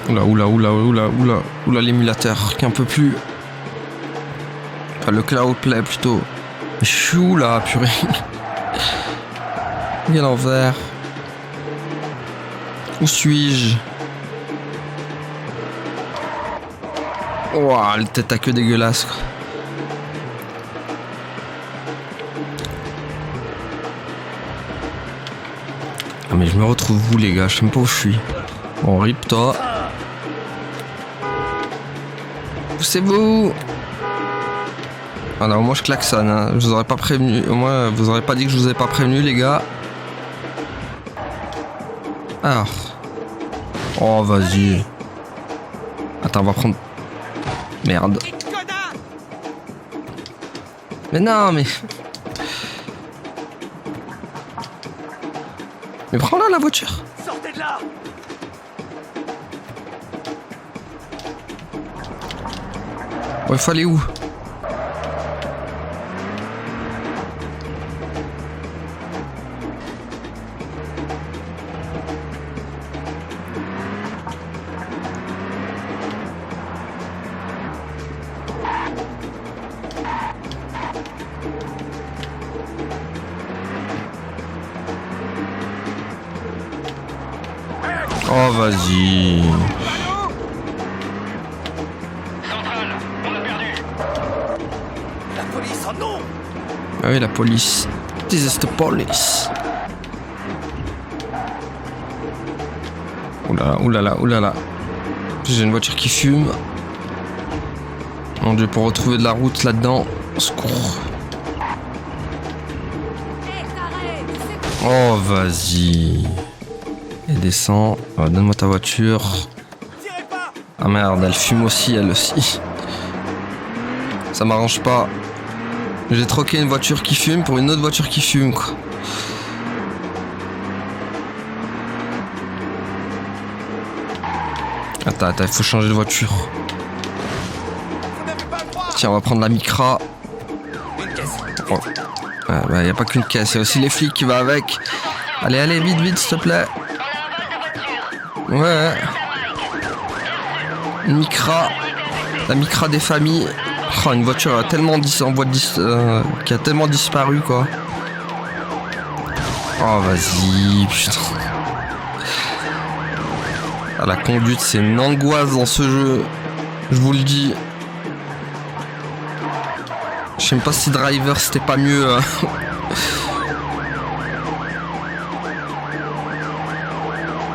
Oula, l'émulateur qui en peut plus. Enfin, le cloud play plutôt. Je suis où là, purée? Il est à l'envers. Où suis-je? Ouah, le tête à queue dégueulasse. Ah mais je me retrouve où les gars? Je sais même pas où je suis. Bon, rip toi. Poussez-vous! Alors moi je klaxonne, hein. Je vous aurais pas prévenu. Moi vous aurez pas dit que je vous ai pas prévenu les gars. Alors. Oh vas-y. Attends, on va prendre. Merde. Mais non, mais... Mais prends-la, la voiture. Sortez de là! Ouais, faut aller où? Oh, vas-y. La police, oh non! Ah oui, la police. This is the police. Oulala, oulala, oulala. J'ai une voiture qui fume. Mon Dieu, pour retrouver de la route là-dedans. Au secours. Oh, vas-y. Et descend. Oh, donne-moi ta voiture. Ah merde, elle fume aussi, elle aussi. Ça m'arrange pas. J'ai troqué une voiture qui fume pour une autre voiture qui fume, quoi. Attends, il faut changer de voiture. Tiens, on va prendre la Micra. Oh. Ah, bah, y a pas qu'une caisse, y a aussi les flics qui va avec. Allez, allez, vite, vite, s'il te plaît. Ouais. Une Micra. La Micra des familles. Oh, une voiture a tellement qui a tellement disparu, quoi. Oh, vas-y, putain. Ah, la conduite, c'est une angoisse dans ce jeu. Je vous le dis. Je sais même pas si Driver, c'était pas mieux.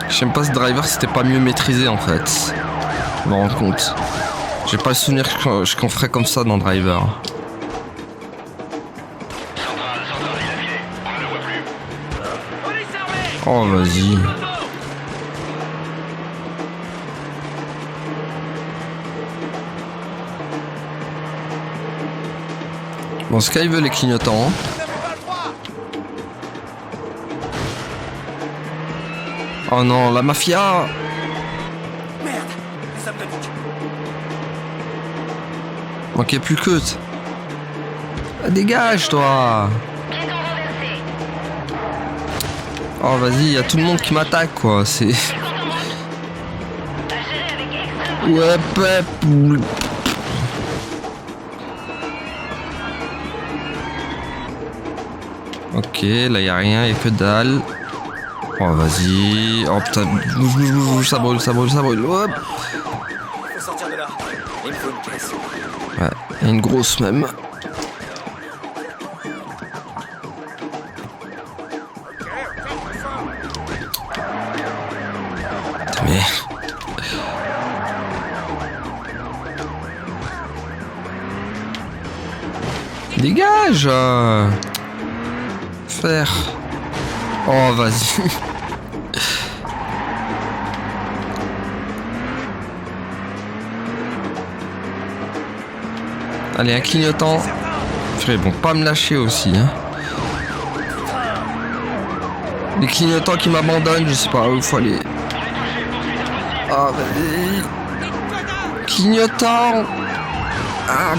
Je sais même pas si Driver, c'était pas mieux maîtrisé, en fait. Je me rends compte. J'ai pas le souvenir qu'on ferait comme ça dans Driver. Oh, vas-y. Bon, ce qu'il veut les clignotants. Oh non, la mafia. Merde, les hommes de bouc. Manquait plus que... Dégage, toi. Oh, vas-y, y a tout le monde qui m'attaque, quoi. C'est... Ouais, pep. Ok, là y a rien, y a que dalle. Oh, vas-y. Oh putain, bouge, ça brûle, ça brûle, ça brûle. Hop. Faut sortir de là. Il me faut une caisse. Ouais, y a une grosse même. Mais... Dégage. Faire. Oh, vas-y. Allez, un clignotant. Frère, bon, pas me lâcher aussi. Hein. Les clignotants qui m'abandonnent, je sais pas où il faut aller. Ah, vas-y. Clignotant. Ah.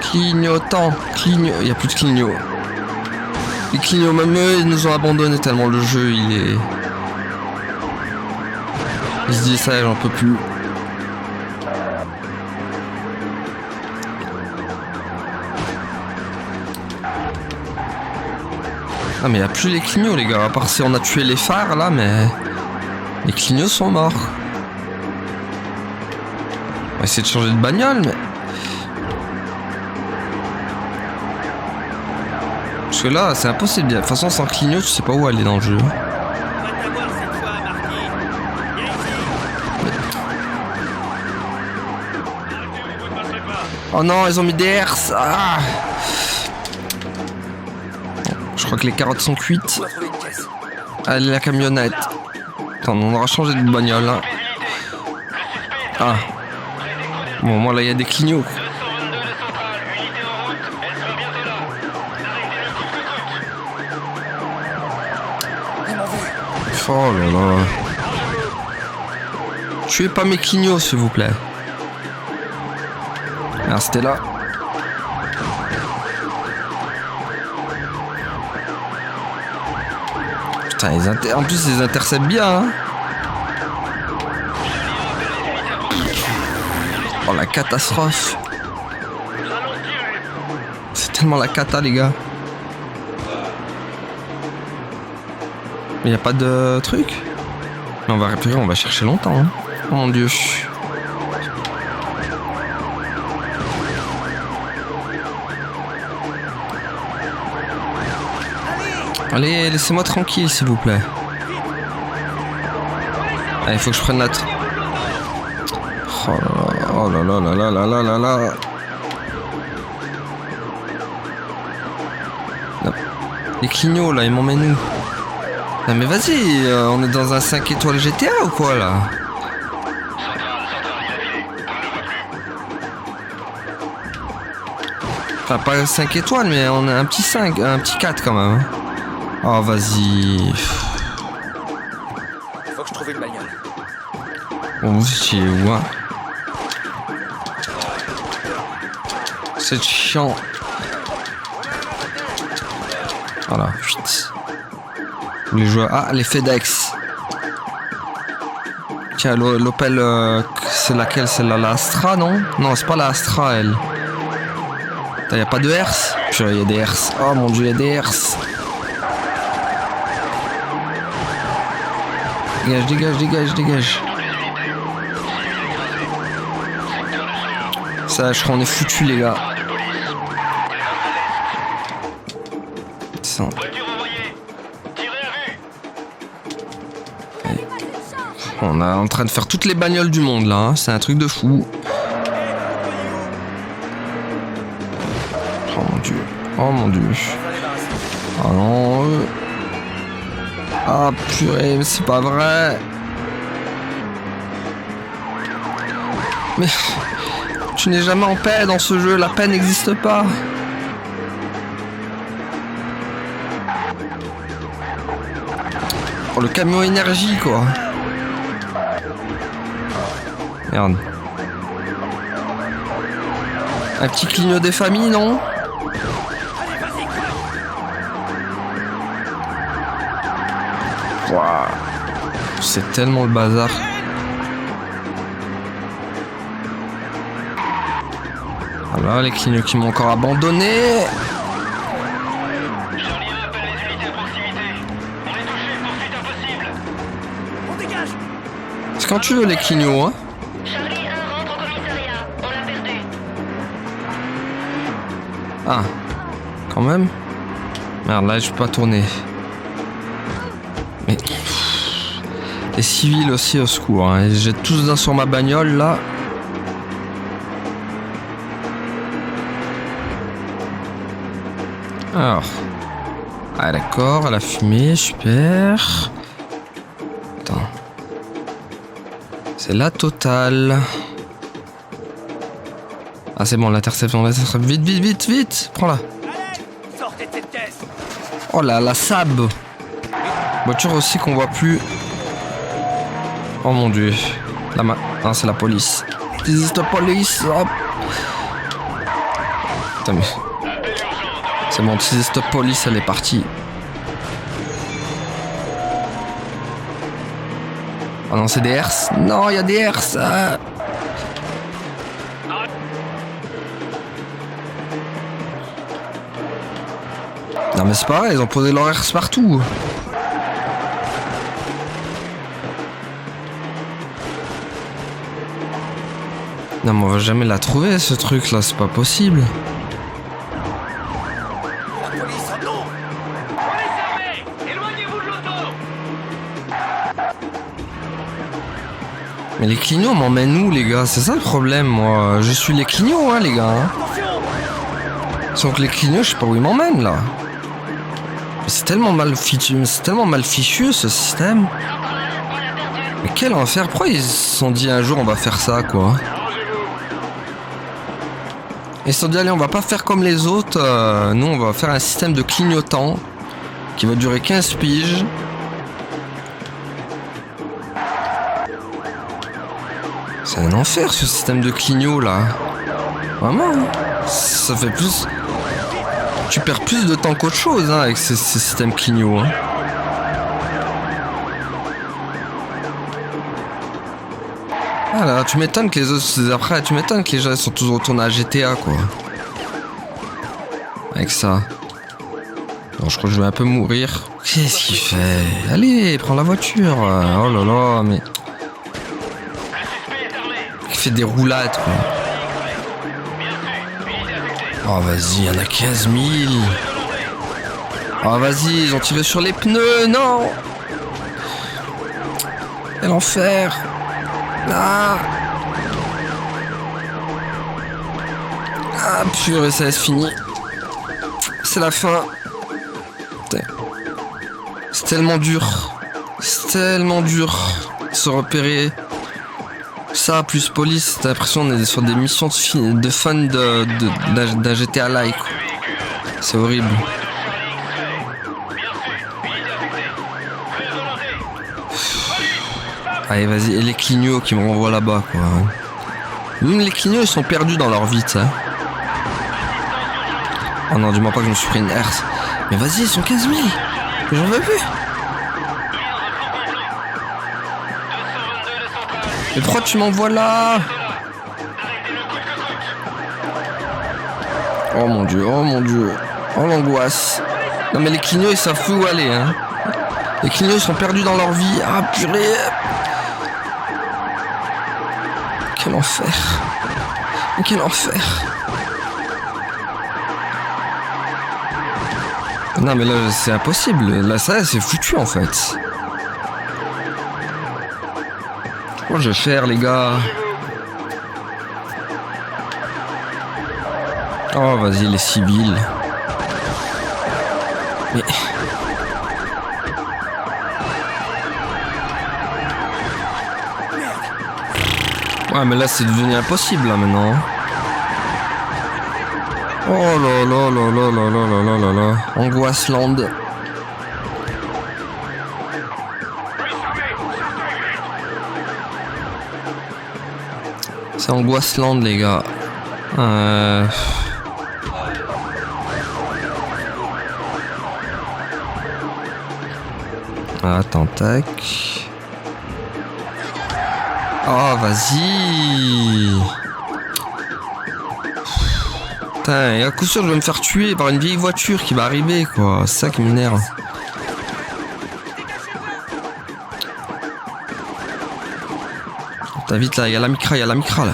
Clignotant. Il n'y a plus de clignot. Les clignots, même eux, ils nous ont abandonnés tellement le jeu, il est... Il se dit ça, j'en peux plus. Ah, mais il n'y a plus les clignots, les gars. À part si on a tué les phares, là, mais... Les clignots sont morts. On va essayer de changer de bagnole, mais... Parce que là, c'est impossible. De toute façon, sans clignot, tu sais pas où aller dans le jeu. Oh non, ils ont mis des herses. Ah. Je crois que les carottes sont cuites. Allez, la camionnette. Attends, on aura changé de bagnole. Hein. Ah. Bon, moi là, il y a des clignots. Oh là là. Tuez pas mes clignots, s'il vous plaît. Restez là. Putain, en plus, ils interceptent bien. Hein. Oh, la catastrophe. C'est tellement la cata, les gars. Mais y a pas de truc. Mais on va réparer, on va chercher longtemps. Hein. Oh mon dieu. Allez, laissez-moi tranquille, s'il vous plaît. Allez, il faut que je prenne la... Oh là là là là là là là là. Les clignots, là, ils m'emmènent où? Non mais vas-y, on est dans un 5 étoiles GTA ou quoi, là? Enfin, pas 5 étoiles, mais on a un petit 5, un petit 4 quand même. Oh, vas-y. Faut que je trouve une bagnole. Bon, vous étiez où, hein? C'est chiant. Voilà, vite. Les joueurs. Ah, les FedEx. Tiens, l'Opel, c'est laquelle? Celle-là, la Astra, non? Non, c'est pas la Astra, elle. Y'a pas de herse? Purée, y'a des herses. Oh mon dieu, y'a des herses. Dégage, dégage, dégage, dégage. Ça, je crois qu'on est foutus, les gars. On est en train de faire toutes les bagnoles du monde là, hein. C'est un truc de fou. Oh mon dieu. Oh mon dieu. Oh non. Ah purée, mais c'est pas vrai. Mais tu n'es jamais en paix dans ce jeu, la paix n'existe pas. Oh, le camion énergie quoi. Merde. Un petit clignot des familles, non? Wow. C'est tellement le bazar. Voilà les clignots qui m'ont encore abandonné. C'est quand tu veux les clignots, hein. Ah, quand même. Merde, là je peux pas tourner. Mais les civils aussi au secours. Hein. J'ai tous d'un sur ma bagnole là. Alors. Ah d'accord, la fumée, super. Attends. C'est la totale. Ah c'est bon, l'interception, vite, vite, vite, vite. Prends-la. Oh là, la Saab. Voiture aussi qu'on voit plus. Oh mon dieu. Non, c'est la police. This is the police. Hop. Putain, mais... C'est bon, this is the police, elle est partie. Oh non, c'est des herses. Non, il y a des herses. Ah. Non mais c'est pareil, ils ont posé leur herse partout. Non mais on va jamais la trouver ce truc là, c'est pas possible. Mais les clignots m'emmènent où les gars? C'est ça le problème moi. Je suis les clignots hein les gars. Hein. Sauf que les clignots je sais pas où ils m'emmènent là. C'est tellement mal fichu ce système. Mais quel enfer, pourquoi ils se sont dit un jour on va faire ça quoi? Ils se sont dit allez on va pas faire comme les autres, nous on va faire un système de clignotant qui va durer 15 piges. C'est un enfer ce système de clignot là. Vraiment, hein. Ça fait plus... Tu perds plus de temps qu'autre chose hein, avec ce système clignot. Hein. Voilà, tu m'étonnes que les autres... Après, tu m'étonnes que les gens sont tous retournés à GTA quoi. Avec ça. Bon, je crois que je vais un peu mourir. Qu'est-ce qu'il fait? Allez, prends la voiture. Oh là là, mais... Il fait des roulades quoi. Oh vas-y, il y en a 15 000. Oh vas-y, ils ont tiré sur les pneus, non. Quel enfer. Ah. Ah purée, ça laisse fini. C'est la fin. C'est tellement dur. C'est tellement dur de se repérer. Ça, plus police, t'as l'impression qu'on est sur des missions de fun d'un GTA-like. C'est horrible. Allez, vas-y, et les clignots qui me renvoient là-bas, quoi. Même les clignots, ils sont perdus dans leur vie, ça. Oh non, dis-moi pas que je me suis pris une herse. Mais vas-y, ils sont 15 000. J'en veux plus. Mais pourquoi tu m'envoies là? Oh mon dieu, oh mon dieu. Oh l'angoisse. Non mais les clignots ils savent plus où aller hein. Les clignots ils sont perdus dans leur vie. Ah purée. Quel enfer. Quel enfer. Non mais là c'est impossible. Là ça c'est foutu en fait. Comment je vais faire les gars? Oh vas-y les civils. Mais... Ouais mais là c'est devenu impossible là maintenant. Oh là là là là là là là là là. Angoisseland. C'est Angoisseland les gars. Attends, tac. Oh, vas-y. Putain, et à coup sûr, je vais me faire tuer par une vieille voiture qui va arriver, quoi. C'est ça qui m'énerve. Putain, vite là, il y a la micra, là.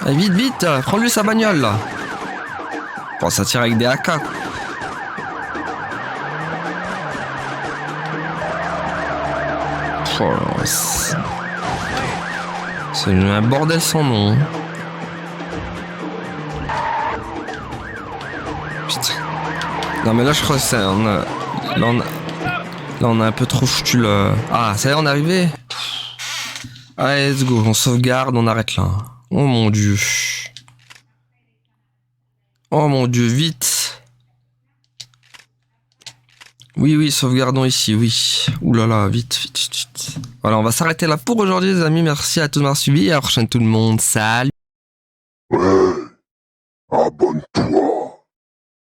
Allez, vite, vite, prends-lui sa bagnole, là. Bon, ça tire avec des AK, quoi. Oh, c'est un bordel sans nom. Putain. Non mais là je crois que c'est... Là on a un peu trop foutu le... Ah ça y est on est arrivé. Allez let's go, on sauvegarde, on arrête là. Oh mon dieu. Oh mon dieu, vite. Oui, sauvegardons ici, oui. Ouh là là, vite. Voilà, on va s'arrêter là pour aujourd'hui, les amis. Merci à tous d'avoir suivi. À la prochaine, tout le monde. Salut. Ouais, abonne-toi.